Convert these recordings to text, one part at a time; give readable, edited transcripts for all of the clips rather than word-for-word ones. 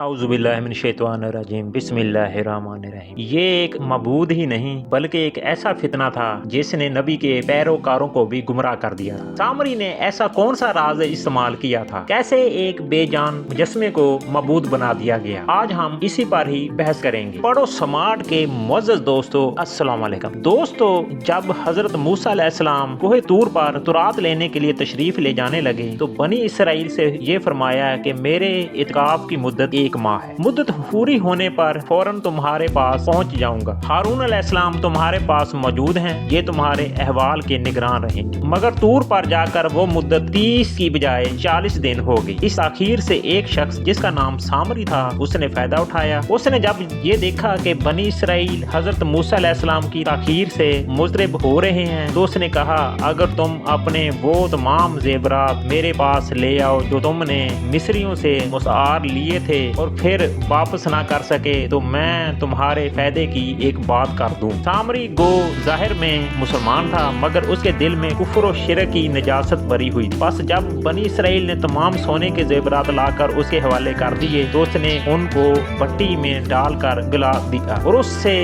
औज़ुबिल्लाहिमिनश्शैतानिर्रजीम बिस्मिल्लाहिर्रहमानिर्रहीम। ये एक मबूद ही नहीं बल्कि एक ऐसा फितना था जिसने नबी के पैरोकारों को भी गुमराह कर दिया था। सामरी ने ऐसा कौन सा राज इस्तेमाल किया था, कैसे एक बेजान मुजस्मे को मबूद बना दिया गया, आज हम इसी पर ही बहस करेंगे। पढ़ो समाट के मुअज़्ज़ज़ दोस्तों, अस्सलाम वालेकुम। दोस्तों, जब हजरत मूसा अलैहिस्सलाम कोहे तूर पर तुरात लेने के लिए तशरीफ ले जाने लगे तो बनी इसराइल से ये फरमाया कि मेरे इत्काफ की मुद्दत 1 माह है। मुद्दत पूरी होने पर फौरन तुम्हारे पास पहुंच जाऊंगा। हारून अलैहिस्सलाम तुम्हारे पास मौजूद हैं, ये तुम्हारे अहवाल के निगरान रहेंगे। मगर तूर पर जाकर वो मुद्दत 30 की बजाय 40 दिन हो गई। इस आखिर से एक शख्स जिसका नाम सामरी था उसने फायदा उठाया। उसने जब ये देखा कि बनी इसराइल हजरत मूसा अलैहिस्सलाम की ताखीर से मुज़रिब हो रहे हैं तो उसने कहा, अगर तुम अपने वो तमाम जेवरात मेरे पास ले आओ जो तुमने मिस्रियों से मुसार लिए थे और फिर वापस ना कर सके तो मैं तुम्हारे फायदे की एक बात कर दूं। सामरी गो जाहिर में मुसलमान था मगर उसके दिल में कुफ्र और शिरक की नजासत भरी हुई। बस जब बनी इसराइल ने तमाम सोने के जेवरात लाकर उसके हवाले कर दिए तो उसने उनको भट्टी में डालकर गला दिया और उससे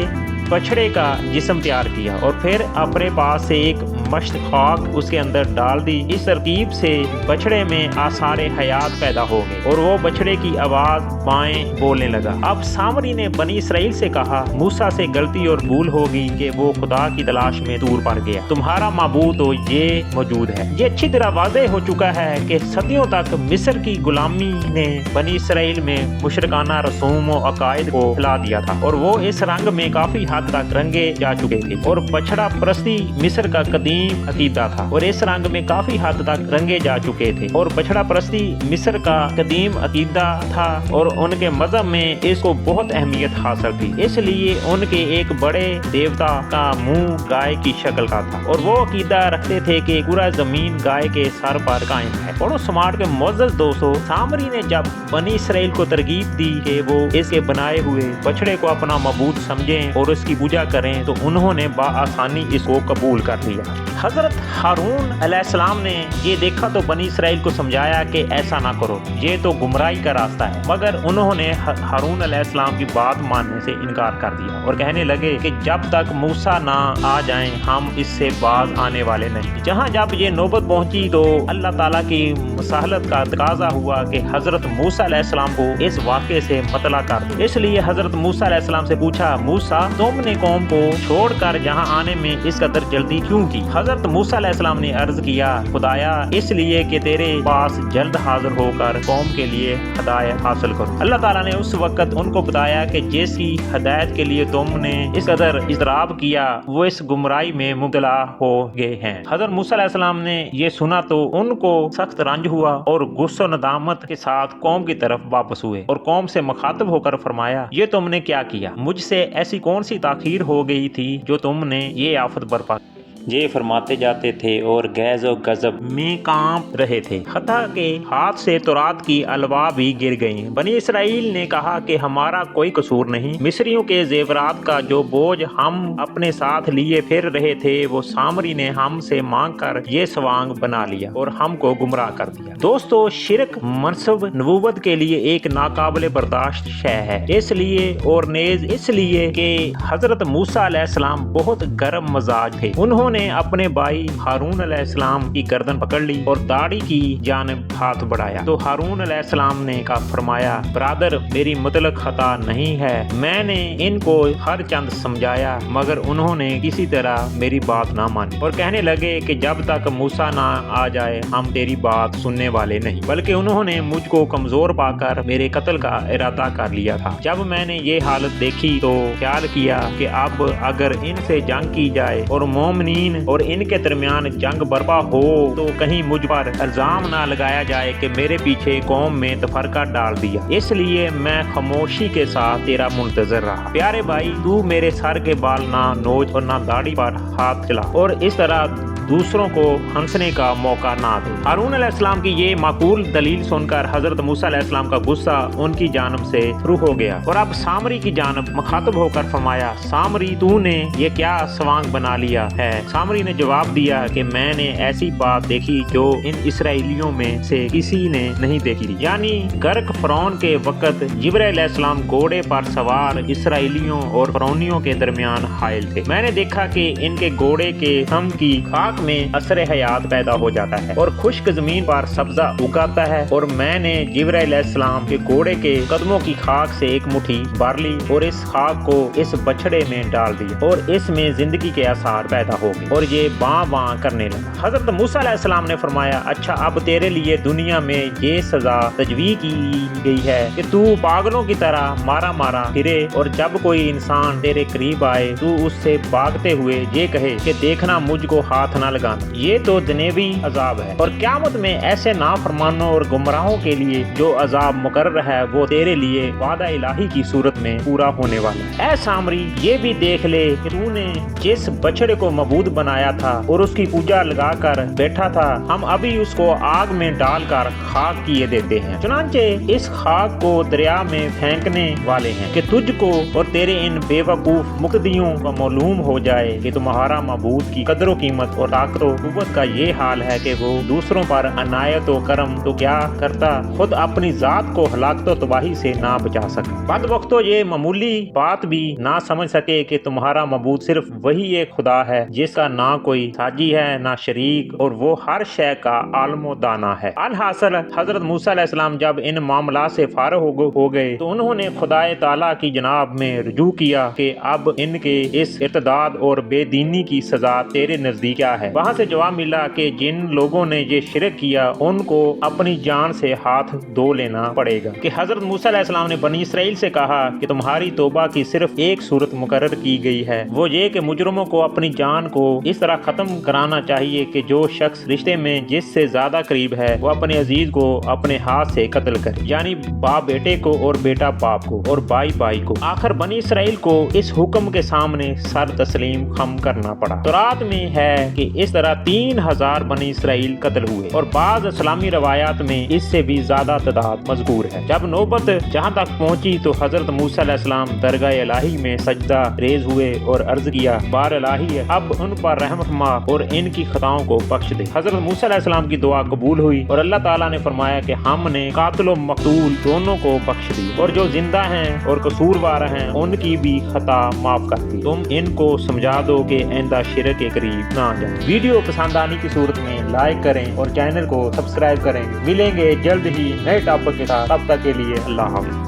बछड़े का जिस्म तैयार किया और फिर अपने पास से एक मश्त खाक उसके अंदर डाल दी। इस तरकीब से बछड़े में आसारे हयात पैदा हो गए और वो बछड़े की आवाज बाएं बोलने लगा। अब सामरी ने बनी इसराइल से कहा, मूसा से गलती और भूल होगी कि वो खुदा की तलाश में तूर पर गया। तुम्हारा माबूद तो ये मौजूद है। ये अच्छी तरह वाज़ेह हो चुका है कि सदियों तक मिस्र की गुलामी ने बनी इसराइल में मुशरकाना रसूम और अकायद को फैला दिया था और वो इस रंग में काफी हद तक रंगे जा चुके थे और बछड़ा परस्ती मिस्र का कदीम अकीदा था और इस रंग में काफी हद तक रंगे जा चुके थे और बछड़ा परस्ती मिस्र का कदीम अकीदा था और उनके मजहब में इसको बहुत अहमियत हासिल थी। इसलिए उनके एक बड़े देवता का मुंह गाय की शक्ल का था और वो अकीदा रखते थे कि पूरा जमीन गाय के सर पर कायम है। और स्मार्ट के मुअज़्ज़ज़ दोस्तों, सामरी ने जब बनी इसराइल को तरगीब दी कि वो इसके बनाए हुए बछड़े को अपना मबूद समझें और उसकी पूजा करें तो उन्होंने बाआसानी इसको कबूल कर लिया। हजरत हारून अलैहिस्सलाम ने ये देखा तो बनी इसराइल को समझाया कि ऐसा ना करो, ये तो गुमराही का रास्ता है। मगर उन्होंने हारून अलैहिस्सलाम की बात मानने से इनकार कर दिया और कहने लगे कि जब तक मूसा ना आ जाएं हम इससे बाज आने वाले नहीं। जहाँ जब ये नौबत पहुंची तो अल्लाह ताला की मुसाहलत का तकाजा हुआ कि हजरत मूसा अलैहिस्सलाम को इस वाक़े से मतला कर दो। इसलिए हजरत मूसा अलैहिस्सलाम से पूछा, मूसा तुमने कौम को छोड़कर यहाँ आने में इस कदर जल्दी क्यों की? हजरत मूसा अलैहिस्सलाम ने अर्ज किया, खुदाया इसलिए कि तेरे पास जल्द हाजिर होकर कौम के लिए हदायत हासिल करो। अल्लाह ताला ने उस वक्त उनको बताया कि जैसी हदायत के लिए तुमने इस कदर इज़राब किया वो इस गुमराही में मुब्तला हो गए हैं। हजरत मूसा अलैहिस्सलाम ने ये सुना तो उनको सख्त रंज हुआ और गुस्सा नदामत के साथ कौम की तरफ वापस हुए और कौम से मुखातब होकर फरमाया, ये तुमने क्या किया? मुझसे ऐसी कौन सी ताखीर हो गई थी जो तुमने ये आफत बर्पा? ये फरमाते जाते थे और गैज और गजब में कांप रहे थे, हत्ता के हाथ से तुरात की अलवा भी गिर गई। बनी इसराइल ने कहा कि हमारा कोई कसूर नहीं, मिस्रियों के जेवरात का जो बोझ हम अपने साथ लिए फिर रहे थे वो सामरी ने हमसे मांग कर ये सवांग बना लिया और हमको गुमराह कर दिया। दोस्तों, शिरक मनसब नबूवत के लिए एक नाकाबिले बर्दाश्त शय है, इसलिए और नेज इसलिए कि हजरत मूसा अलैहिस्सलाम बहुत गर्म मजाज थे। उन्होंने अपने भाई हारून अलैहिस्सलाम की गर्दन पकड़ ली और दाढ़ी की जानिब हाथ बढ़ाया तो हारून अलैहिस्सलाम ने कहा, फरमाया, ब्रादर मेरी मुतलक खता नहीं है, मैंने इनको हर चंद समझाया मगर उन्होंने किसी तरह मेरी बात ना मानी और कहने लगे कि जब तक मूसा ना आ जाए हम तेरी बात सुनने वाले नहीं। बल्कि उन्होंने मुझको कमजोर पाकर मेरे कत्ल का इरादा कर लिया था। जब मैंने ये हालत देखी तो ख्याल किया कि अब अगर इनसे जंग की जाए और मोमिनीन और इनके दरमियान जंग बर्पा हो तो कहीं मुझ पर इल्जाम ना लगाया जाए कि मेरे पीछे कौम में तफरका डाल दिया। इसलिए मैं खामोशी के साथ तेरा मुंतजर रहा। प्यारे भाई, तू मेरे सर के बाल ना नोच और ना दाढ़ी पर हाथ चला और इस तरह دوسروں کو ہنسنے کا موقع نہ دے۔ ہارون علیہ السلام کی یہ معقول دلیل سن کر حضرت موسیٰ علیہ السلام کا غصہ ان کی جانب سے شروع ہو گیا اور اب سامری کی جانب مخاطب ہو کر فرمایا، سامری تو نے یہ کیا سوانگ بنا لیا ہے؟ سامری نے جواب دیا کہ میں نے ایسی بات دیکھی جو ان اسرائیلیوں میں سے کسی نے نہیں دیکھی تھی، یعنی غرق فرعون کے وقت جبرائیل علیہ السلام گھوڑے پر سوار اسرائیلیوں اور فرعونیوں کے درمیان حائل تھے۔ میں نے دیکھا کہ ان کے گھوڑے کے تھم کی خاک میں اثر حیات پیدا ہو جاتا ہے اور خشک زمین پر سبزہ اگاتا ہے، اور میں نے جبرائیل علیہ السلام کے گھوڑے کے قدموں کی خاک سے ایک مٹھی بھر لی اور اس خاک کو اس بچڑے میں ڈال دیا اور اس میں زندگی کے آثار پیدا ہو گئے اور یہ باں باں کرنے لگا۔ حضرت موسیٰ علیہ السلام نے فرمایا، اچھا اب تیرے لیے دنیا میں یہ سزا تجویز کی گئی ہے کہ تو پاگلوں کی طرح مارا مارا پھرے، اور جب کوئی انسان تیرے قریب آئے تو اس سے بھاگتے ہوئے یہ کہے کہ دیکھنا مجھ کو ہاتھ نہ لگانا۔ یہ تو دنیوی عذاب ہے، اور قیامت میں ایسے نافرمانوں اور گمراہوں کے لیے جو عذاب مقرر ہے وہ تیرے لیے وعدہ الہی کی صورت میں پورا ہونے والا ہے۔ اے سامری، یہ بھی دیکھ لے کہ تو نے جس بچڑے کو معبود بنایا تھا اور اس کی پوجا لگا کر بیٹھا تھا، ہم ابھی اس کو آگ میں ڈال کر خاک کیے دیتے ہیں، چنانچہ اس خاک کو دریا میں پھینکنے والے ہیں کہ تجھ کو اور تیرے ان بے وقوف مقتدیوں کو معلوم ہو جائے کہ تمہارا معبود کی قدر و قیمت اور طاقت و قوت کا یہ حال ہے کہ وہ دوسروں پر عنایت و کرم تو کیا کرتا، خود اپنی ذات کو ہلاکت و تباہی سے نہ بچا سکا۔ بدبختو، یہ معمولی بات بھی نہ سمجھ سکے کہ تمہارا معبود صرف وہی ایک خدا ہے جس کا نہ کوئی ساجی ہے نہ شریک، اور وہ ہر شے کا عالم و دانا ہے۔ الحاصل حضرت موسیٰ علیہ السلام جب ان معاملات سے فارغ ہو گئے تو انہوں نے خدا تعالیٰ کی جناب میں رجوع کیا کہ اب ان کے اس ارتداد اور بے دینی کی سزا تیرے نزدیک کیا ہے۔ وہاں سے جواب ملا کہ جن لوگوں نے یہ شرک کیا ان کو اپنی جان سے ہاتھ دھو لینا پڑے گا۔ کہ حضرت موسیٰ علیہ السلام نے بنی اسرائیل سے کہا کہ تمہاری توبہ کی صرف ایک صورت مقرر کی گئی ہے، وہ یہ کہ مجرموں کو اپنی جان کو اس طرح ختم کرانا چاہیے کہ جو شخص رشتے میں جس سے زیادہ قریب ہے وہ اپنے عزیز کو اپنے ہاتھ سے قتل کرے، یعنی باپ بیٹے کو اور بیٹا باپ کو اور بھائی بھائی کو۔ آخر بنی اسرائیل کو اس حکم کے سامنے سر تسلیم خم کرنا پڑا۔ تورات میں ہے کہ اس طرح 3000 بنی اسرائیل قتل ہوئے، اور بعض اسلامی روایات میں اس سے بھی زیادہ تعداد مذکور ہے۔ جب نوبت جہاں تک پہنچی تو حضرت موسیٰ علیہ السلام درگاہ الہی میں سجدہ ریز ہوئے اور عرض کیا، بار الہی اب ان پر رحم فرما اور ان کی خطاؤں کو بخش دے۔ حضرت موسیٰ علیہ السلام کی دعا قبول ہوئی اور اللہ تعالیٰ نے فرمایا کہ ہم نے قاتل و مقتول دونوں کو بخش دی، اور جو زندہ ہیں اور قصوروار ہیں ان کی بھی خطا معاف کر دی۔ تم ان کو سمجھا دو کہ آئندہ شرک کے قریب نہ جائیں۔ ویڈیو پسند آنے کی صورت میں لائک کریں اور چینل کو سبسکرائب کریں۔ ملیں گے جلد ہی نئے ٹاپک کے ساتھ، تب تک کے لیے اللہ حافظ۔